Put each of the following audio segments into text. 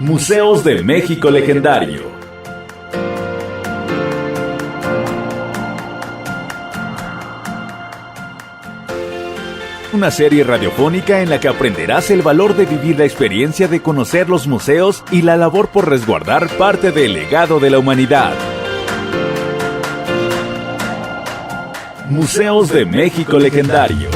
Museos de México Legendario. Una serie radiofónica en la que aprenderás el valor de vivir la experiencia de conocer los museos y la labor por resguardar parte del legado de la humanidad. Museos de México Legendario.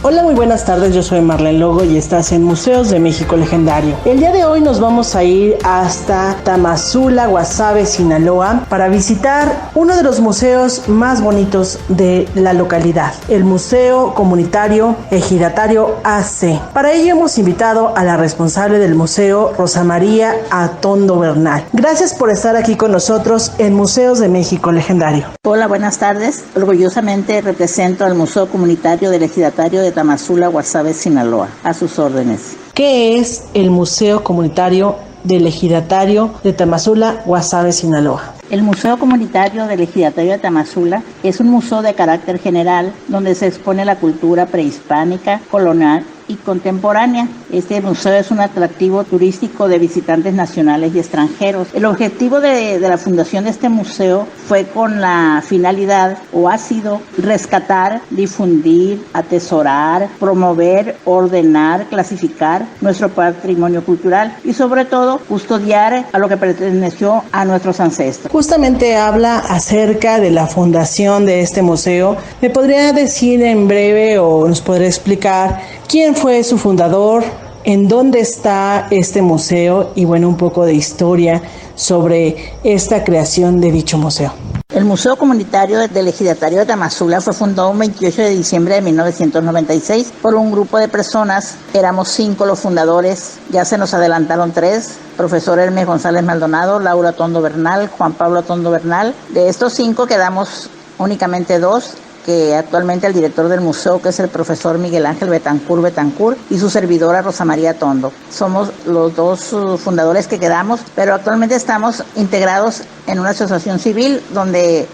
Hola, muy buenas tardes, yo soy Marlene Logo y estás en Museos de México Legendario. El día de hoy nos vamos a ir hasta Tamazula, Guasave, Sinaloa, para visitar uno de los museos más bonitos de la localidad, el Museo Comunitario Ejidatario AC. Para ello hemos invitado a la responsable del museo, Rosa María Atondo Bernal. Gracias por estar aquí con nosotros en Museos de México Legendario. Hola, buenas tardes. Orgullosamente represento al Museo Comunitario del Ejidatario de Tamazula, Guasave, Sinaloa. A sus órdenes. ¿Qué es el Museo Comunitario del Ejidatario de Tamazula, Guasave, Sinaloa? El Museo Comunitario del Ejidatario de Tamazula es un museo de carácter general donde se expone la cultura prehispánica, colonial y contemporánea. Este museo es un atractivo turístico de visitantes nacionales y extranjeros. El objetivo de la fundación de este museo fue con la finalidad, o ha sido, rescatar, difundir, atesorar, promover, ordenar, clasificar nuestro patrimonio cultural y sobre todo custodiar a lo que perteneció a nuestros ancestros. Justamente habla acerca de la fundación de este museo. ¿Me podría decir en breve o nos podría explicar quién fue su fundador, en dónde está este museo y bueno, un poco de historia sobre esta creación de dicho museo? El Museo Comunitario del Ejidatario de Tamazula fue fundado el 28 de diciembre de 1996 por un grupo de personas. Éramos 5 los fundadores, ya se nos adelantaron 3, profesor Hermes González Maldonado, Laura Atondo Bernal, Juan Pablo Atondo Bernal. De estos 5 quedamos únicamente 2, que actualmente el director del museo, que es el profesor Miguel Ángel Betancourt, y su servidora Rosa María Atondo. Somos los 2 fundadores que quedamos, pero actualmente estamos integrados en una asociación civil donde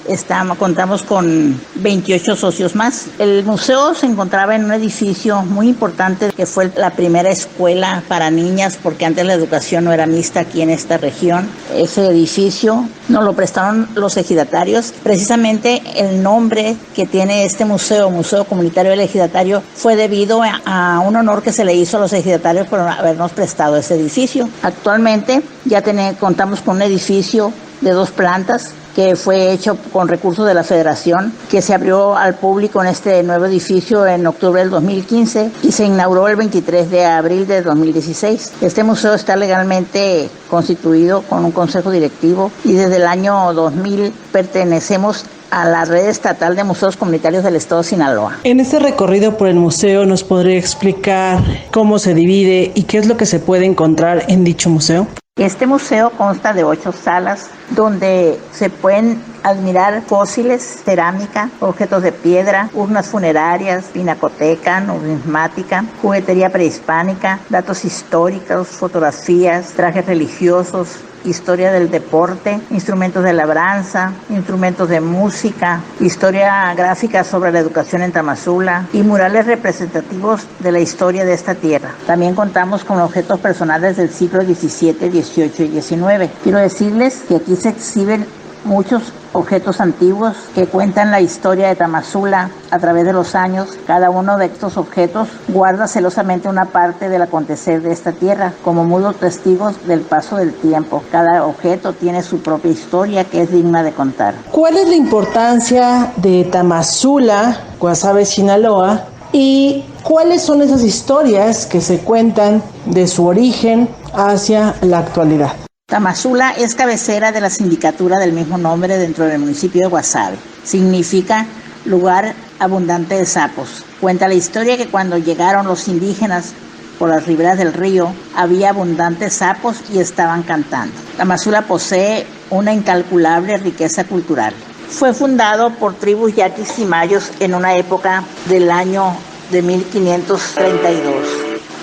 contamos con 28 socios más. El museo se encontraba en un edificio muy importante que fue la primera escuela para niñas, porque antes la educación no era mixta aquí en esta región. Ese edificio nos lo prestaron los ejidatarios. Precisamente el nombre que tiene este museo, Museo Comunitario del Ejidatario, fue debido a un honor que se le hizo a los ejidatarios por habernos prestado ese edificio. Actualmente ya contamos con un edificio de 2 plantas que fue hecho con recursos de la Federación, que se abrió al público en este nuevo edificio en octubre del 2015 y se inauguró el 23 de abril de 2016. Este museo está legalmente constituido con un consejo directivo y desde el año 2000 pertenecemos a la red estatal de museos comunitarios del estado de Sinaloa. En este recorrido por el museo, ¿nos podría explicar cómo se divide y qué es lo que se puede encontrar en dicho museo? Este museo consta de 8 salas donde se pueden admirar fósiles, cerámica, objetos de piedra, urnas funerarias, pinacoteca, numismática, juguetería prehispánica, datos históricos, fotografías, trajes religiosos, historia del deporte, instrumentos de labranza, instrumentos de música, historia gráfica sobre la educación en Tamazula y murales representativos de la historia de esta tierra. También contamos con objetos personales del siglo XVII, XVIII y XIX. Quiero decirles que aquí se exhiben muchos objetos antiguos que cuentan la historia de Tamazula a través de los años. Cada uno de estos objetos guarda celosamente una parte del acontecer de esta tierra, como mudos testigos del paso del tiempo. Cada objeto tiene su propia historia que es digna de contar. ¿Cuál es la importancia de Tamazula, Guasave, Sinaloa? ¿Y cuáles son esas historias que se cuentan de su origen hacia la actualidad? Tamazula es cabecera de la sindicatura del mismo nombre dentro del municipio de Guasave. Significa lugar abundante de sapos. Cuenta la historia que cuando llegaron los indígenas por las riberas del río, había abundantes sapos y estaban cantando. Tamazula posee una incalculable riqueza cultural. Fue fundado por tribus yaquis y mayos en una época del año de 1532.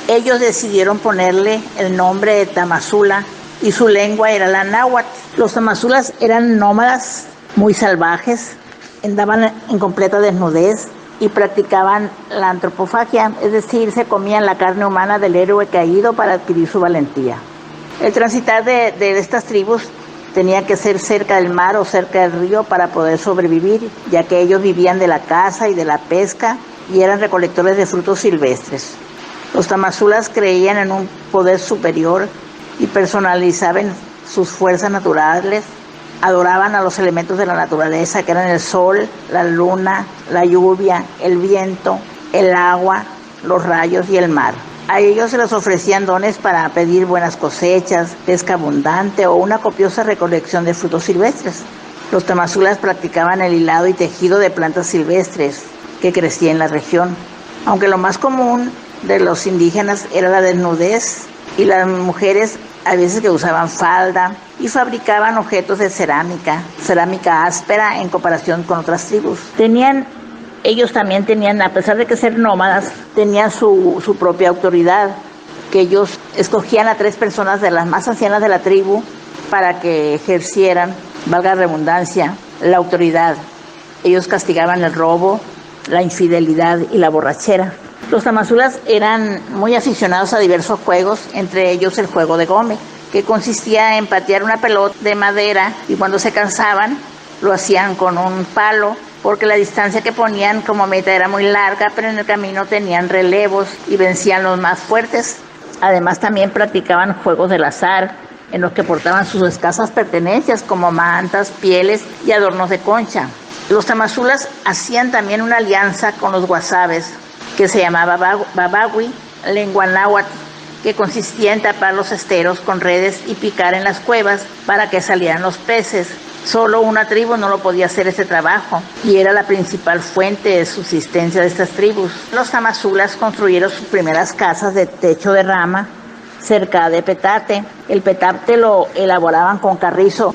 Ellos decidieron ponerle el nombre de Tamazula y su lengua era la náhuatl. Los tamazulas eran nómadas muy salvajes, andaban en completa desnudez y practicaban la antropofagia, es decir, se comían la carne humana del héroe caído para adquirir su valentía. El transitar de estas tribus tenía que ser cerca del mar o cerca del río para poder sobrevivir, ya que ellos vivían de la caza y de la pesca y eran recolectores de frutos silvestres. Los tamazulas creían en un poder superior y personalizaban sus fuerzas naturales. Adoraban a los elementos de la naturaleza, que eran el sol, la luna, la lluvia, el viento, el agua, los rayos y el mar. A ellos se les ofrecían dones para pedir buenas cosechas, pesca abundante o una copiosa recolección de frutos silvestres. Los tamazulas practicaban el hilado y tejido de plantas silvestres que crecían en la región. Aunque lo más común de los indígenas era la desnudez y las mujeres a veces que usaban falda y fabricaban objetos de cerámica áspera en comparación con otras tribus. Ellos también tenían, a pesar de que ser nómadas, tenían su propia autoridad, que ellos escogían a 3 personas de las más ancianas de la tribu para que ejercieran, valga la redundancia, la autoridad. Ellos castigaban el robo, la infidelidad y la borrachera. Los tamazulas eran muy aficionados a diversos juegos, entre ellos el juego de gome, que consistía en patear una pelota de madera y cuando se cansaban lo hacían con un palo, porque la distancia que ponían como meta era muy larga, pero en el camino tenían relevos y vencían los más fuertes. Además también practicaban juegos del azar, en los que portaban sus escasas pertenencias como mantas, pieles y adornos de concha. Los tamazulas hacían también una alianza con los guasabes, que se llamaba babawi, lengua náhuatl, que consistía en tapar los esteros con redes y picar en las cuevas para que salieran los peces. Solo una tribu no lo podía hacer ese trabajo y era la principal fuente de subsistencia de estas tribus. Los tamazulas construyeron sus primeras casas de techo de rama cerca de petate. El petate lo elaboraban con carrizo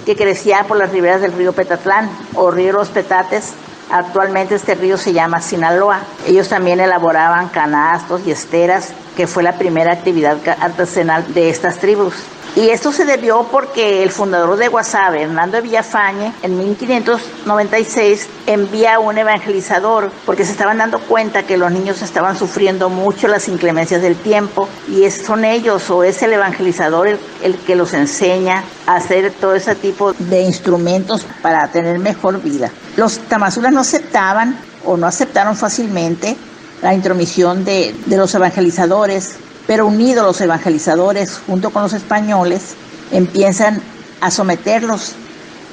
que crecía por las riberas del río Petatlán o río Los Petates. Actualmente este río se llama Sinaloa. Ellos también elaboraban canastos y esteras, que fue la primera actividad artesanal de estas tribus. Y esto se debió porque el fundador de Guasave, Hernando de Villafañe, en 1596 envía a un evangelizador porque se estaban dando cuenta que los niños estaban sufriendo mucho las inclemencias del tiempo y son ellos o es el evangelizador el que los enseña a hacer todo ese tipo de instrumentos para tener mejor vida. Los tamazulas no aceptaban o no aceptaron fácilmente la intromisión de los evangelizadores, pero unidos los evangelizadores junto con los españoles empiezan a someterlos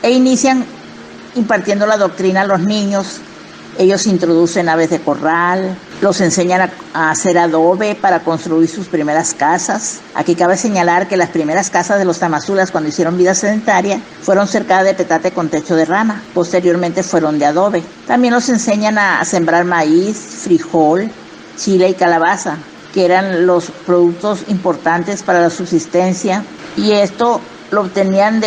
e inician impartiendo la doctrina a los niños. Ellos introducen aves de corral, los enseñan a hacer adobe para construir sus primeras casas. Aquí cabe señalar que las primeras casas de los tamazulas cuando hicieron vida sedentaria fueron cercadas de petate con techo de rama, posteriormente fueron de adobe. También los enseñan a sembrar maíz, frijol, chile y calabaza, que eran los productos importantes para la subsistencia, y esto lo obtenían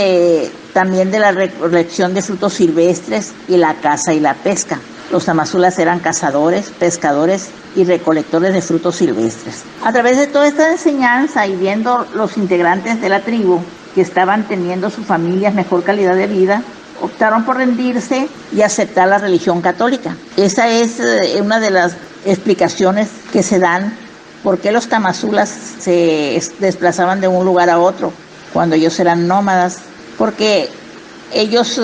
también de la recolección de frutos silvestres y la caza y la pesca. Los tamazulas eran cazadores, pescadores y recolectores de frutos silvestres. A través de toda esta enseñanza y viendo los integrantes de la tribu que estaban teniendo sus familias mejor calidad de vida, optaron por rendirse y aceptar la religión católica. Esa es una de las explicaciones que se dan por qué los tamazulas se desplazaban de un lugar a otro cuando ellos eran nómadas, porque ellos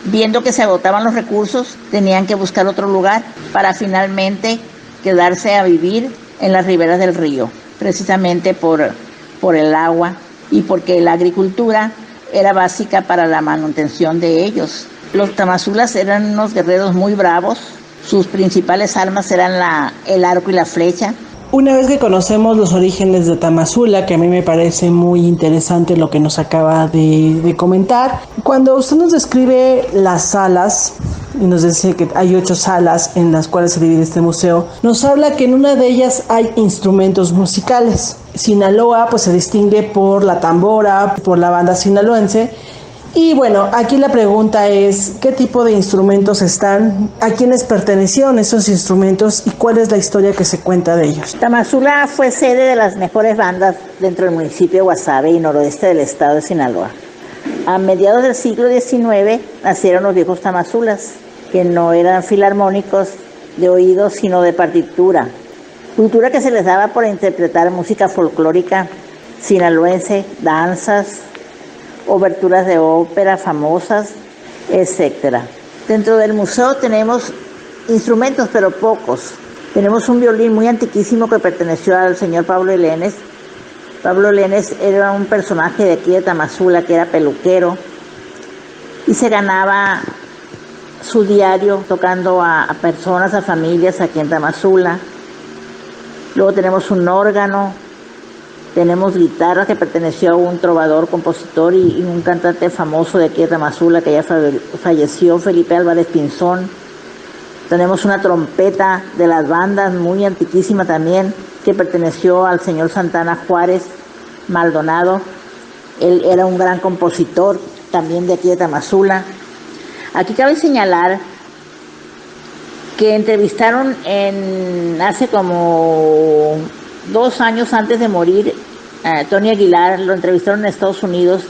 viendo que se agotaban los recursos tenían que buscar otro lugar para finalmente quedarse a vivir en las riberas del río, precisamente por el agua y porque la agricultura era básica para la manutención de ellos. Los tamazulas eran unos guerreros muy bravos, sus principales armas eran el arco y la flecha. Una vez que conocemos los orígenes de Tamazula, que a mí me parece muy interesante lo que nos acaba de comentar, cuando usted nos describe las salas y nos dice que hay 8 salas en las cuales se divide este museo, nos habla que en una de ellas hay instrumentos musicales. Sinaloa pues se distingue por la tambora, por la banda sinaloense, Y bueno, aquí la pregunta es, ¿qué tipo de instrumentos están? ¿A quiénes pertenecieron esos instrumentos? ¿Y cuál es la historia que se cuenta de ellos? Tamazula fue sede de las mejores bandas dentro del municipio de Guasave y noroeste del estado de Sinaloa. A mediados del siglo XIX nacieron los viejos tamazulas, que no eran filarmónicos de oído, sino de partitura. Cultura que se les daba por interpretar música folclórica sinaloense, danzas, oberturas de ópera famosas, etc. Dentro del museo tenemos instrumentos, pero pocos. Tenemos un violín muy antiquísimo que perteneció al señor Pablo Elenes. Pablo Elenes era un personaje de aquí de Tamazula que era peluquero y se ganaba su diario tocando a personas, a familias aquí en Tamazula. Luego tenemos un órgano, tenemos guitarra que perteneció a un trovador, compositor y un cantante famoso de aquí de Tamazula que ya falleció, Felipe Álvarez Pinzón. Tenemos una trompeta de las bandas muy antiquísima también que perteneció al señor Santana Juárez Maldonado. Él era un gran compositor también de aquí de Tamazula. Aquí cabe señalar que entrevistaron hace como 2 años antes de morir Tony Aguilar, lo entrevistaron en Estados Unidos,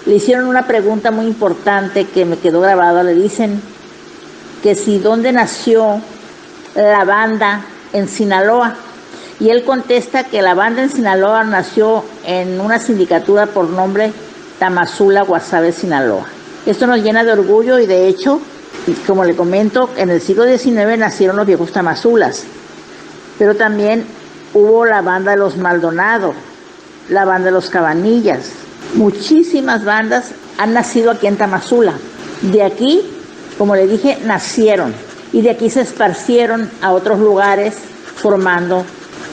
le hicieron una pregunta muy importante que me quedó grabada. Le dicen que si dónde nació la banda en Sinaloa, y él contesta que la banda en Sinaloa nació en una sindicatura por nombre Tamazula, Guasave, Sinaloa. Esto nos llena de orgullo y de hecho, como le comento, en el siglo XIX nacieron los viejos tamazulas, pero también hubo la banda de los Maldonado, la banda de los Cabanillas. Muchísimas bandas han nacido aquí en Tamazula. De aquí, como le dije, nacieron y de aquí se esparcieron a otros lugares formando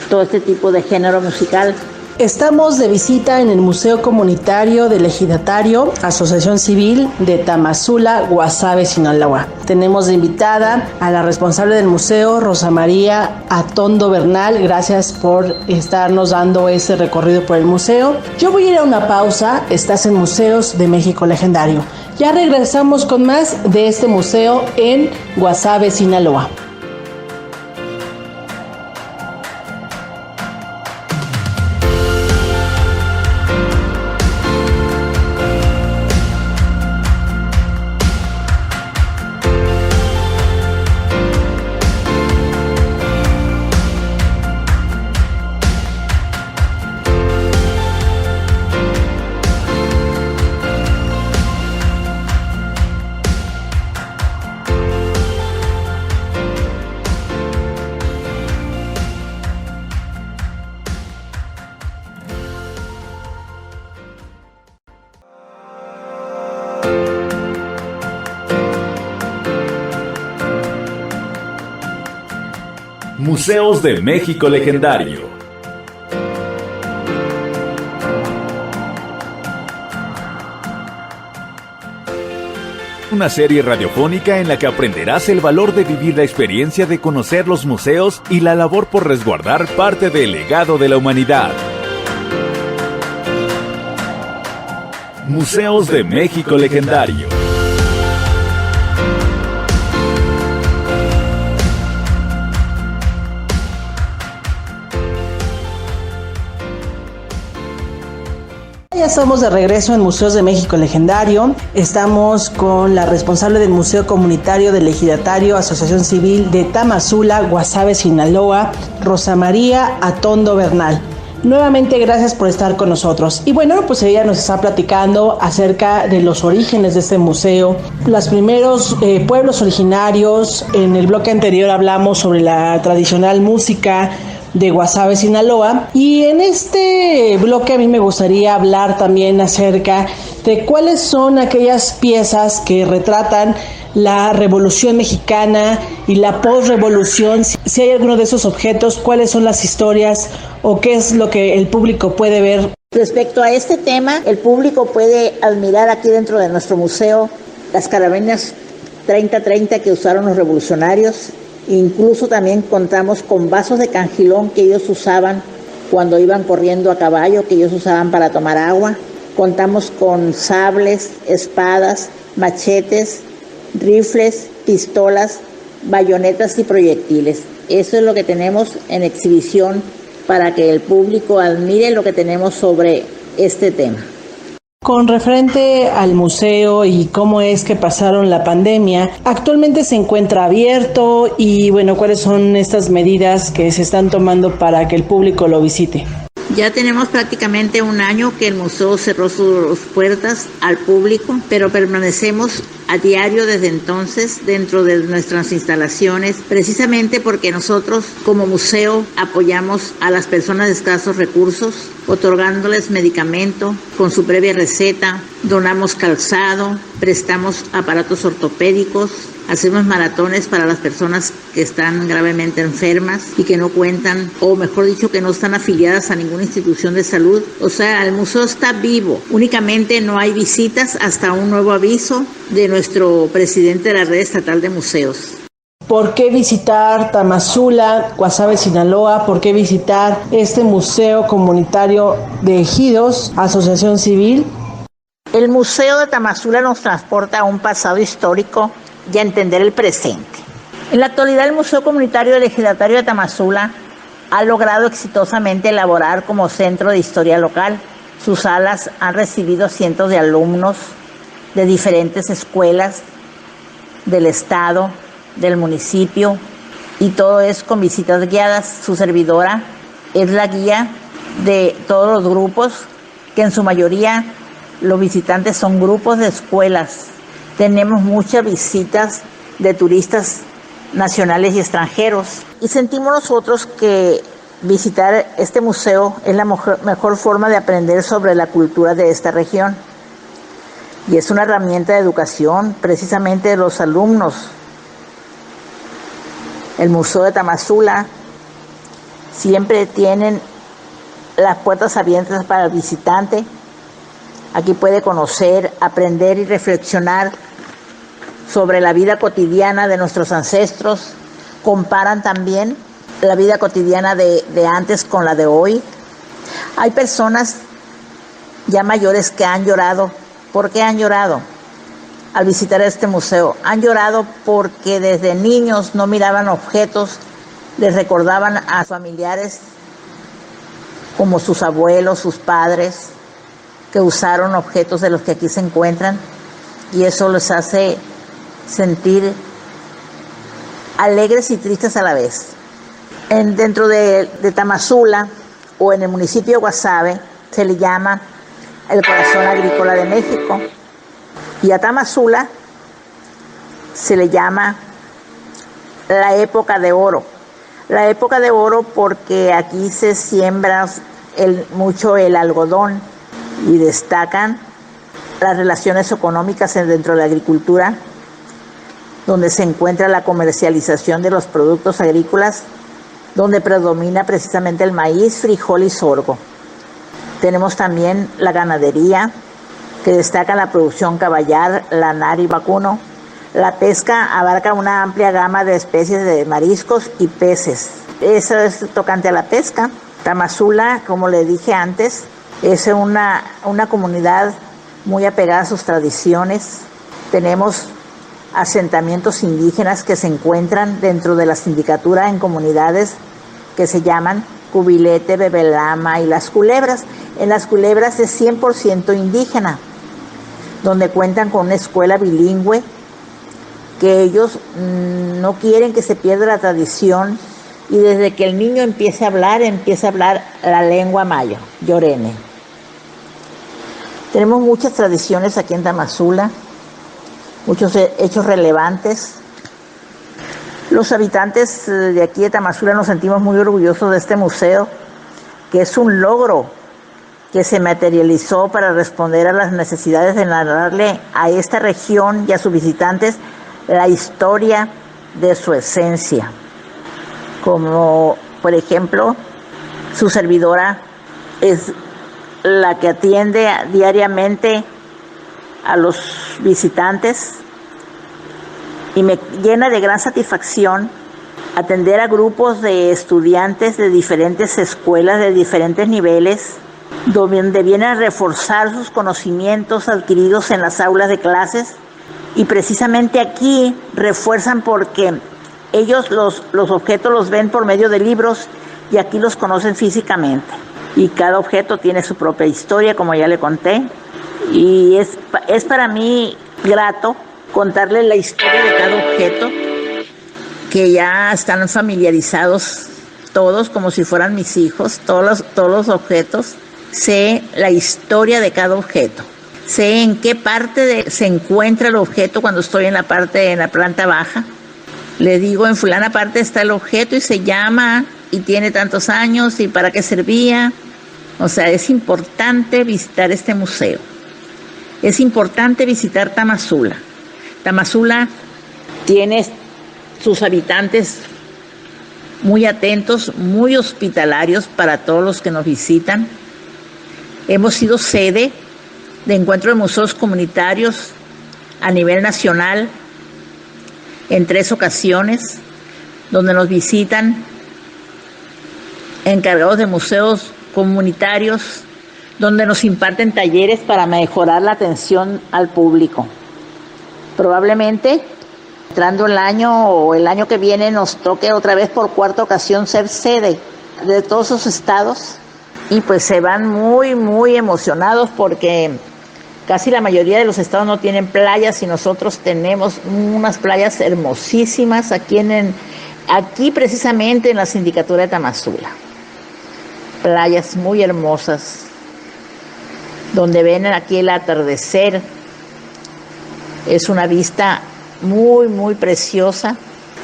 todo este tipo de género musical. Estamos de visita en el Museo Comunitario del Ejidatario, Asociación Civil de Tamazula, Guasave, Sinaloa. Tenemos de invitada a la responsable del museo, Rosa María Atondo Bernal. Gracias por estarnos dando ese recorrido por el museo. Yo voy a ir a una pausa. Estás en Museos de México Legendario. Ya regresamos con más de este museo en Guasave, Sinaloa. Museos de México Legendario. Una serie radiofónica en la que aprenderás el valor de vivir la experiencia de conocer los museos y la labor por resguardar parte del legado de la humanidad. Museos de México Legendario. Ya estamos de regreso en Museos de México Legendario. Estamos con la responsable del Museo Comunitario del Ejidatario, Asociación Civil de Tamazula, Guasave, Sinaloa, Rosa María Atondo Bernal. Nuevamente gracias por estar con nosotros. Y bueno, pues ella nos está platicando acerca de los orígenes de este museo, los primeros pueblos originarios. En el bloque anterior hablamos sobre la tradicional música de Guasave, Sinaloa, y en este bloque a mí me gustaría hablar también acerca de cuáles son aquellas piezas que retratan la Revolución Mexicana y la posrevolución. Si hay alguno de esos objetos, cuáles son las historias o qué es lo que el público puede ver. Respecto a este tema, el público puede admirar aquí dentro de nuestro museo las carabinas 30-30 que usaron los revolucionarios. Incluso también contamos con vasos de cangilón que ellos usaban cuando iban corriendo a caballo, que ellos usaban para tomar agua, Contamos con sables, espadas, machetes, rifles, pistolas, bayonetas y proyectiles. Eso es lo que tenemos en exhibición para que el público admire lo que tenemos sobre este tema. Con referente al museo y cómo es que pasaron la pandemia, actualmente se encuentra abierto y bueno, ¿cuáles son estas medidas que se están tomando para que el público lo visite? Ya tenemos prácticamente un año que el museo cerró sus puertas al público, pero permanecemos a diario desde entonces dentro de nuestras instalaciones, precisamente porque nosotros como museo apoyamos a las personas de escasos recursos, otorgándoles medicamento con su previa receta, donamos calzado, prestamos aparatos ortopédicos, hacemos maratones para las personas que están gravemente enfermas y que no cuentan, o mejor dicho, que no están afiliadas a ninguna institución de salud. O sea, el museo está vivo. Únicamente no hay visitas hasta un nuevo aviso de nuestro presidente de la Red Estatal de Museos. ¿Por qué visitar Tamazula, Guasave, Sinaloa? ¿Por qué visitar este Museo Comunitario de Ejidos, Asociación Civil? El Museo de Tamazula nos transporta a un pasado histórico y a entender el presente. En la actualidad, el Museo Comunitario del Ejidatario de Tamazula ha logrado exitosamente elaborar como centro de historia local. Sus salas han recibido cientos de alumnos de diferentes escuelas del estado, del municipio, y todo es con visitas guiadas. Su servidora es la guía de todos los grupos, que en su mayoría los visitantes son grupos de escuelas. Tenemos muchas visitas de turistas nacionales y extranjeros y sentimos nosotros que visitar este museo es la mejor forma de aprender sobre la cultura de esta región y es una herramienta de educación precisamente de los alumnos. El Museo de Tamazula siempre tienen las puertas abiertas para el visitante. Aquí puede conocer, aprender y reflexionar sobre la vida cotidiana de nuestros ancestros. Comparan también la vida cotidiana de antes con la de hoy. Hay personas ya mayores que han llorado. ¿Por qué han llorado al visitar este museo? Han llorado porque desde niños no miraban objetos, les recordaban a familiares como sus abuelos, sus padres, que usaron objetos de los que aquí se encuentran, y eso les hace sentir alegres y tristes a la vez. Dentro de Tamazula o en el municipio de Guasave se le llama el corazón agrícola de México, y a Tamazula se le llama la época de oro. La época de oro porque aquí se siembra mucho el algodón y destacan las relaciones económicas dentro de la agricultura, donde se encuentra la comercialización de los productos agrícolas, donde predomina precisamente el maíz, frijol y sorgo. Tenemos también la ganadería, que destaca la producción caballar, lanar y vacuno. La pesca abarca una amplia gama de especies de mariscos y peces. Eso es tocante a la pesca. Tamazula, como le dije antes, es una comunidad muy apegada a sus tradiciones. Tenemos asentamientos indígenas que se encuentran dentro de la sindicatura en comunidades que se llaman Cubilete, Bebelama y Las Culebras. En Las Culebras es 100% indígena, donde cuentan con una escuela bilingüe, que ellos no quieren que se pierda la tradición, y desde que el niño empiece a hablar la lengua maya, yorene. Tenemos muchas tradiciones aquí en Tamazula, muchos hechos relevantes. Los habitantes de aquí de Tamazula nos sentimos muy orgullosos de este museo, que es un logro que se materializó para responder a las necesidades de narrarle a esta región y a sus visitantes la historia de su esencia. Como, por ejemplo, su servidora es la que atiende diariamente a los visitantes, y me llena de gran satisfacción atender a grupos de estudiantes de diferentes escuelas, de diferentes niveles, donde vienen a reforzar sus conocimientos adquiridos en las aulas de clases, y precisamente aquí refuerzan porque ellos los objetos los ven por medio de libros y aquí los conocen físicamente. Y cada objeto tiene su propia historia, como ya le conté, y es para mí grato contarles la historia de cada objeto, que ya están familiarizados todos como si fueran mis hijos, todos los objetos. Sé la historia de cada objeto, sé en qué parte se encuentra el objeto cuando estoy en la planta baja. Le digo, en fulana parte está el objeto y se llama y tiene tantos años y para qué servía. O sea, es importante visitar este museo. Es importante visitar Tamazula. Tamazula tiene sus habitantes muy atentos, muy hospitalarios para todos los que nos visitan. Hemos sido sede de encuentro de museos comunitarios a nivel nacional en 3 ocasiones, donde nos visitan encargados de museos comunitarios, donde nos imparten talleres para mejorar la atención al público. Probablemente, entrando el año o el año que viene, nos toque otra vez por 4ª ocasión ser sede de todos esos estados, y pues se van muy, muy emocionados porque casi la mayoría de los estados no tienen playas y nosotros tenemos unas playas hermosísimas aquí precisamente en la sindicatura de Tamazula. Playas muy hermosas, donde ven aquí el atardecer. Es una vista muy, muy preciosa,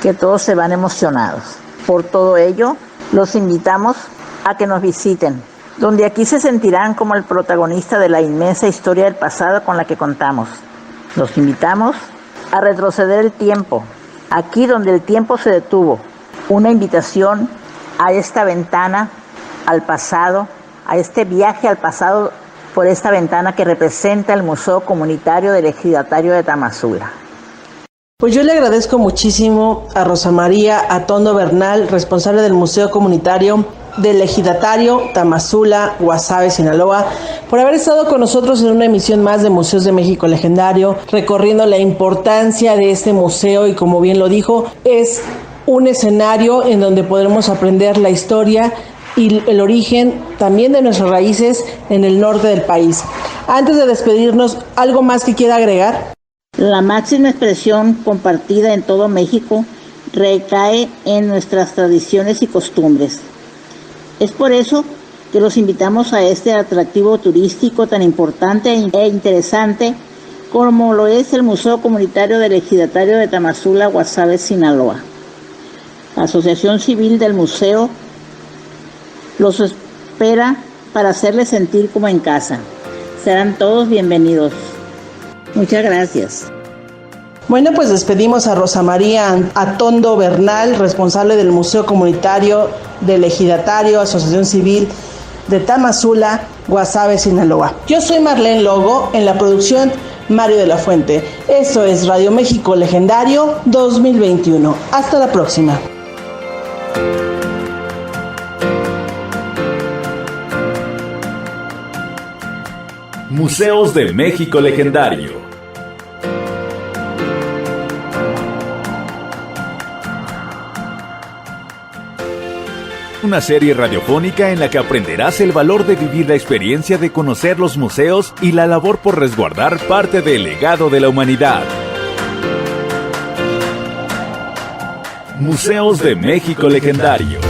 que todos se van emocionados. Por todo ello, los invitamos a que nos visiten, donde aquí se sentirán como el protagonista de la inmensa historia del pasado con la que contamos. Los invitamos a retroceder el tiempo, aquí donde el tiempo se detuvo. Una invitación a esta ventana al pasado, a este viaje al pasado por esta ventana que representa el Museo Comunitario del Ejidatario de Tamazula. Pues yo le agradezco muchísimo a Rosa María Atondo Bernal, responsable del Museo Comunitario del Ejidatario Tamazula, Guasave, Sinaloa, por haber estado con nosotros en una emisión más de Museos de México Legendario, recorriendo la importancia de este museo y, como bien lo dijo, es un escenario en donde podremos aprender la historia y el origen también de nuestras raíces en el norte del país. Antes de despedirnos, ¿algo más que quiera agregar? La máxima expresión compartida en todo México recae en nuestras tradiciones y costumbres. Es por eso que los invitamos a este atractivo turístico tan importante e interesante como lo es el Museo Comunitario del Ejidatario de Tamazula, Guasave, Sinaloa. La Asociación Civil del Museo los espera para hacerles sentir como en casa. Serán todos bienvenidos. Muchas gracias. Bueno, pues despedimos a Rosa María Atondo Bernal, responsable del Museo Comunitario del Ejidatario, Asociación Civil de Tamazula, Guasave, Sinaloa. Yo soy Marlene Logo, en la producción Mario de la Fuente. Esto es Radio México Legendario 2021. Hasta la próxima. Museos de México Legendario. Una serie radiofónica en la que aprenderás el valor de vivir la experiencia de conocer los museos y la labor por resguardar parte del legado de la humanidad. Museos de México Legendario.